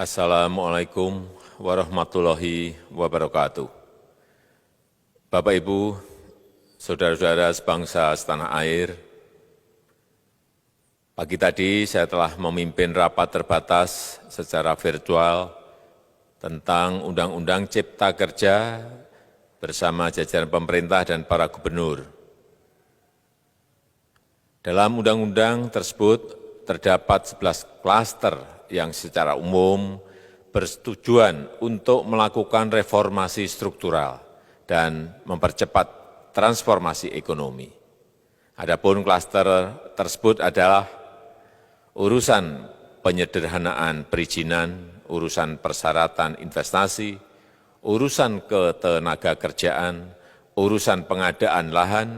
Assalamualaikum warahmatullahi wabarakatuh. Bapak, Ibu, saudara-saudara sebangsa setanah air, pagi tadi saya telah memimpin rapat terbatas secara virtual tentang Undang-Undang Cipta Kerja bersama jajaran pemerintah dan para gubernur. Dalam undang-undang tersebut terdapat 11 klaster yang secara umum bertujuan untuk melakukan reformasi struktural dan mempercepat transformasi ekonomi. Adapun klaster tersebut adalah urusan penyederhanaan perizinan, urusan persyaratan investasi, urusan ketenagakerjaan, urusan pengadaan lahan,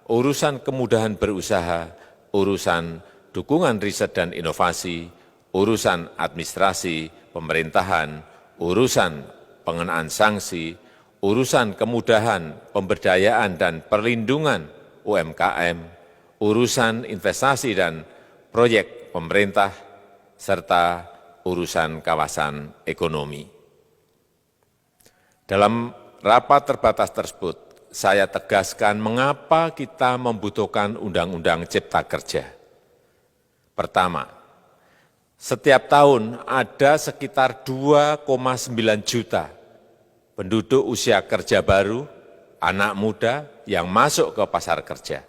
urusan kemudahan berusaha, urusan dukungan riset dan inovasi, urusan administrasi pemerintahan, urusan pengenaan sanksi, urusan kemudahan pemberdayaan dan perlindungan UMKM, urusan investasi dan proyek pemerintah, serta urusan kawasan ekonomi. Dalam rapat terbatas tersebut, saya tegaskan mengapa kita membutuhkan Undang-Undang Cipta Kerja. Pertama, setiap tahun ada sekitar 2,9 juta penduduk usia kerja baru, anak muda yang masuk ke pasar kerja,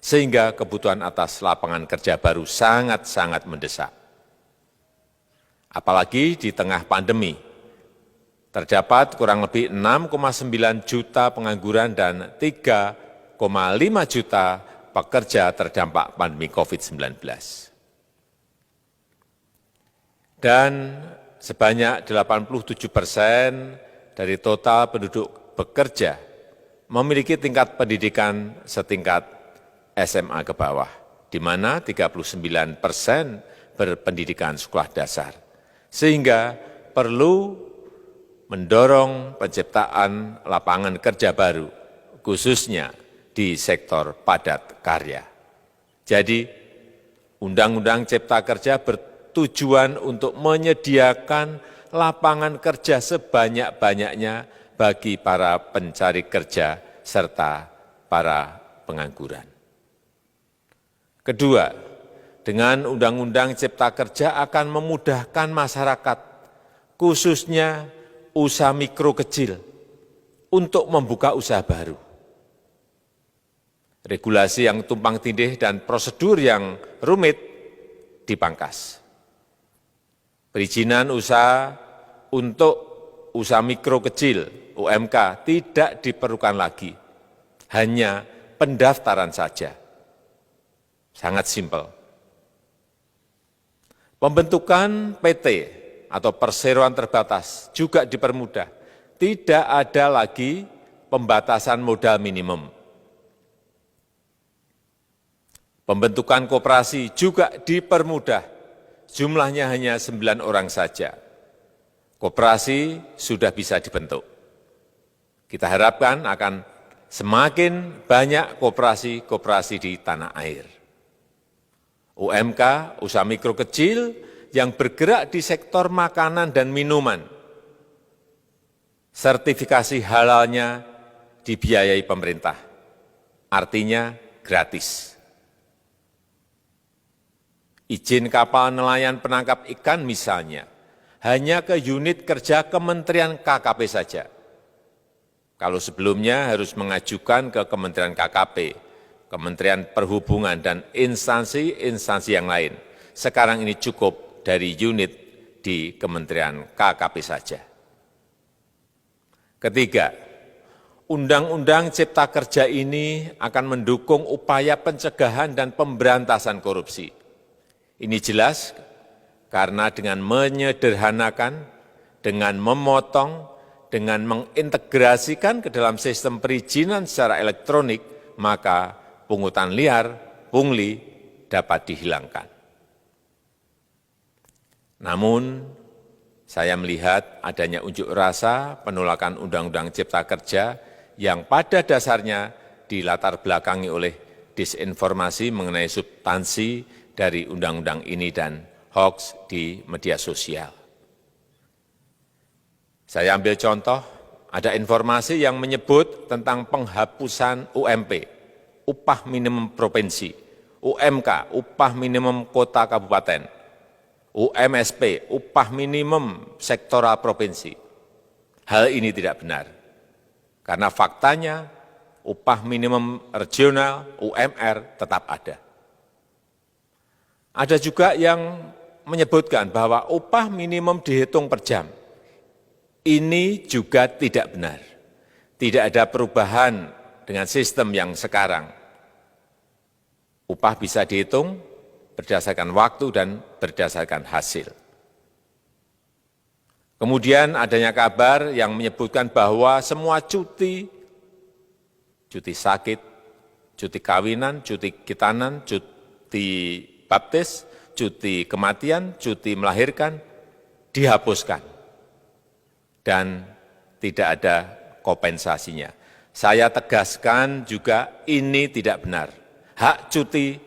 sehingga kebutuhan atas lapangan kerja baru sangat-sangat mendesak. Apalagi di tengah pandemi, terdapat kurang lebih 6,9 juta pengangguran dan 3,5 juta pekerja terdampak pandemi COVID-19. Dan sebanyak 87% dari total penduduk bekerja memiliki tingkat pendidikan setingkat SMA ke bawah, di mana 39% berpendidikan sekolah dasar. Sehingga perlu mendorong penciptaan lapangan kerja baru, khususnya di sektor padat karya. Jadi, Undang-Undang Cipta Kerja bertujuan untuk menyediakan lapangan kerja sebanyak-banyaknya bagi para pencari kerja serta para pengangguran. Kedua, dengan Undang-Undang Cipta Kerja akan memudahkan masyarakat, khususnya usaha mikro kecil, untuk membuka usaha baru. Regulasi yang tumpang tindih dan prosedur yang rumit dipangkas. Perizinan usaha untuk usaha mikro kecil UMK tidak diperlukan lagi, hanya pendaftaran saja. Sangat simpel. Pembentukan PT atau perseroan terbatas juga dipermudah. Tidak ada lagi pembatasan modal minimum. Pembentukan koperasi juga dipermudah. Jumlahnya hanya 9 orang saja. Koperasi sudah bisa dibentuk. Kita harapkan akan semakin banyak koperasi-koperasi di tanah air. UMK, usaha mikro kecil yang bergerak di sektor makanan dan minuman, sertifikasi halalnya dibiayai pemerintah, artinya gratis. Izin kapal nelayan penangkap ikan misalnya, hanya ke unit kerja Kementerian KKP saja. Kalau sebelumnya harus mengajukan ke Kementerian KKP, Kementerian Perhubungan, dan instansi-instansi yang lain. Sekarang ini cukup dari unit di Kementerian KKP saja. Ketiga, Undang-Undang Cipta Kerja ini akan mendukung upaya pencegahan dan pemberantasan korupsi. Ini jelas karena dengan menyederhanakan, dengan memotong, dengan mengintegrasikan ke dalam sistem perizinan secara elektronik, maka pungutan liar, pungli dapat dihilangkan. Namun, saya melihat adanya unjuk rasa penolakan Undang-Undang Cipta Kerja yang pada dasarnya dilatar belakangi oleh disinformasi mengenai substansi dari undang-undang ini dan hoax di media sosial. Saya ambil contoh, ada informasi yang menyebut tentang penghapusan UMP, upah minimum provinsi, UMK, upah minimum kota kabupaten, UMSP, upah minimum sektoral provinsi. Hal ini tidak benar, karena faktanya upah minimum regional, UMR, tetap ada. Ada juga yang menyebutkan bahwa upah minimum dihitung per jam. Ini juga tidak benar. Tidak ada perubahan dengan sistem yang sekarang. Upah bisa dihitung berdasarkan waktu dan berdasarkan hasil. Kemudian adanya kabar yang menyebutkan bahwa semua cuti sakit, cuti kawinan, cuti khitanan, cuti baptis, cuti kematian, cuti melahirkan, dihapuskan. Dan tidak ada kompensasinya. Saya tegaskan juga ini tidak benar. Hak cuti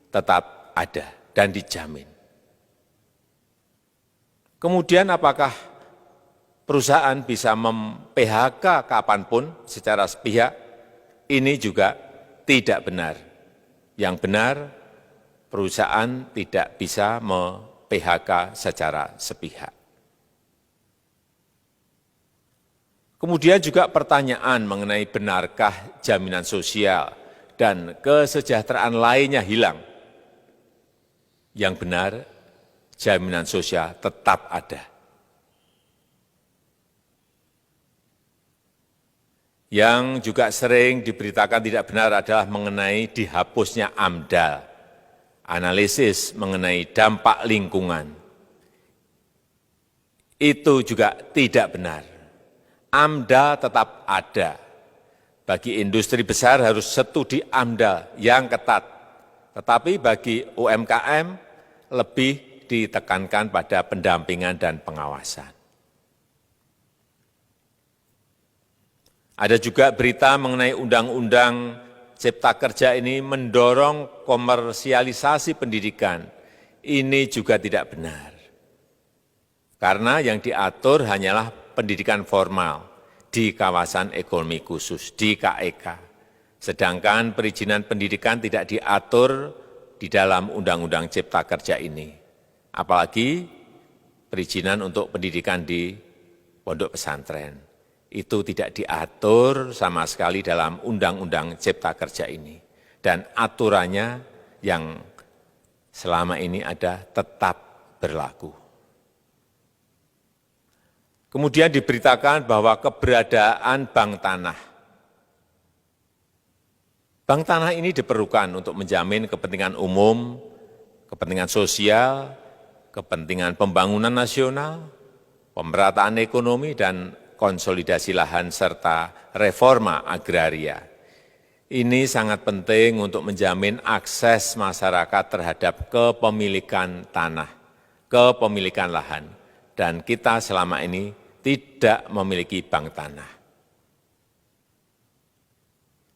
tetap ada dan dijamin. Kemudian apakah perusahaan bisa mem-PHK kapanpun secara sepihak? Ini juga tidak benar. Yang benar, perusahaan tidak bisa me-PHK secara sepihak. Kemudian juga pertanyaan mengenai benarkah jaminan sosial dan kesejahteraan lainnya hilang. Yang benar, jaminan sosial tetap ada. Yang juga sering diberitakan tidak benar adalah mengenai dihapusnya AMDAL, analisis mengenai dampak lingkungan. Itu juga tidak benar. AMDAL tetap ada. Bagi industri besar harus studi AMDAL yang ketat. Tetapi bagi UMKM lebih ditekankan pada pendampingan dan pengawasan. Ada juga berita mengenai Undang-Undang Cipta Kerja ini mendorong komersialisasi pendidikan. Ini juga tidak benar. Karena yang diatur hanyalah pendidikan formal di kawasan ekonomi khusus, di KEK. Sedangkan perizinan pendidikan tidak diatur di dalam Undang-Undang Cipta Kerja ini. Apalagi perizinan untuk pendidikan di pondok pesantren. Itu tidak diatur sama sekali dalam Undang-Undang Cipta Kerja ini. Dan aturannya yang selama ini ada tetap berlaku. Kemudian diberitakan bahwa keberadaan bank tanah. Bank tanah ini diperlukan untuk menjamin kepentingan umum, kepentingan sosial, kepentingan pembangunan nasional, pemerataan ekonomi, dan konsolidasi lahan serta reforma agraria. Ini sangat penting untuk menjamin akses masyarakat terhadap kepemilikan tanah, kepemilikan lahan. Dan kita selama ini tidak memiliki bank tanah.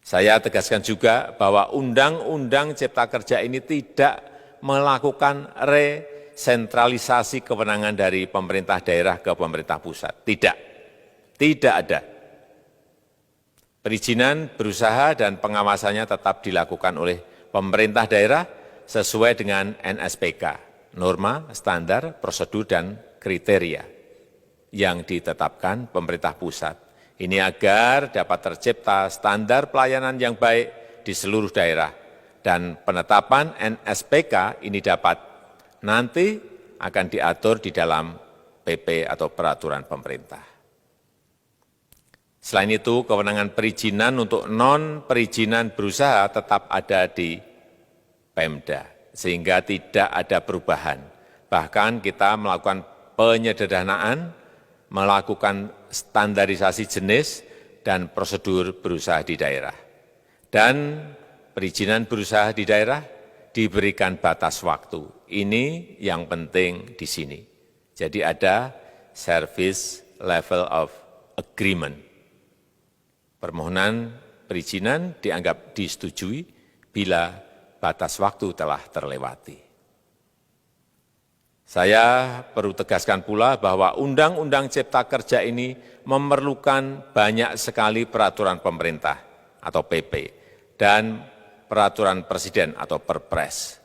Saya tegaskan juga bahwa Undang-Undang Cipta Kerja ini tidak melakukan resentralisasi kewenangan dari pemerintah daerah ke pemerintah pusat. Tidak ada. Perizinan berusaha dan pengawasannya tetap dilakukan oleh pemerintah daerah sesuai dengan NSPK, norma, standar, prosedur, dan kriteria yang ditetapkan pemerintah pusat. Ini agar dapat tercipta standar pelayanan yang baik di seluruh daerah. Dan penetapan NSPK ini dapat nanti akan diatur di dalam PP atau peraturan pemerintah. Selain itu, kewenangan perizinan untuk non-perizinan berusaha tetap ada di Pemda, sehingga tidak ada perubahan. Bahkan kita melakukan penyederhanaan, melakukan standarisasi jenis dan prosedur berusaha di daerah. Dan perizinan berusaha di daerah diberikan batas waktu. Ini yang penting di sini. Jadi ada service level of agreement. Permohonan perizinan dianggap disetujui bila batas waktu telah terlewati. Saya perlu tegaskan pula bahwa Undang-Undang Cipta Kerja ini memerlukan banyak sekali peraturan pemerintah atau PP dan peraturan presiden atau Perpres.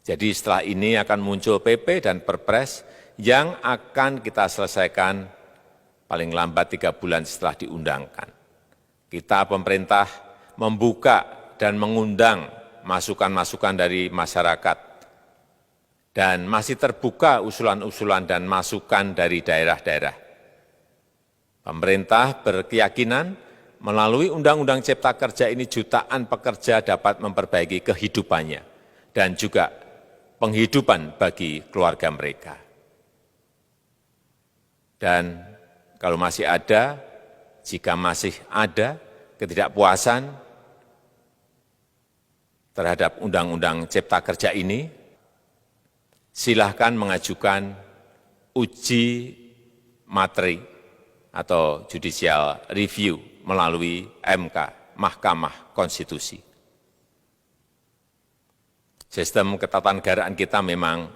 Jadi setelah ini akan muncul PP dan Perpres yang akan kita selesaikan paling lambat 3 bulan setelah diundangkan. Kita pemerintah membuka dan mengundang masukan-masukan dari masyarakat dan masih terbuka usulan-usulan dan masukan dari daerah-daerah. Pemerintah berkeyakinan melalui Undang-Undang Cipta Kerja ini jutaan pekerja dapat memperbaiki kehidupannya dan juga penghidupan bagi keluarga mereka. Dan kalau masih ada, jika masih ada ketidakpuasan terhadap Undang-Undang Cipta Kerja ini, silahkan mengajukan uji materi atau judicial review melalui MK, Mahkamah Konstitusi. Sistem ketatanegaraan kita memang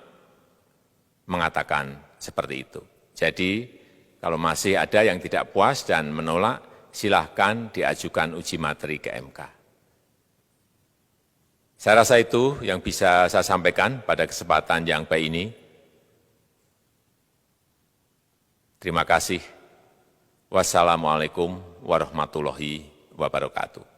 mengatakan seperti itu. Jadi, kalau masih ada yang tidak puas dan menolak, silahkan diajukan uji materi ke MK. Saya rasa itu yang bisa saya sampaikan pada kesempatan yang baik ini. Terima kasih. Wassalamualaikum warahmatullahi wabarakatuh.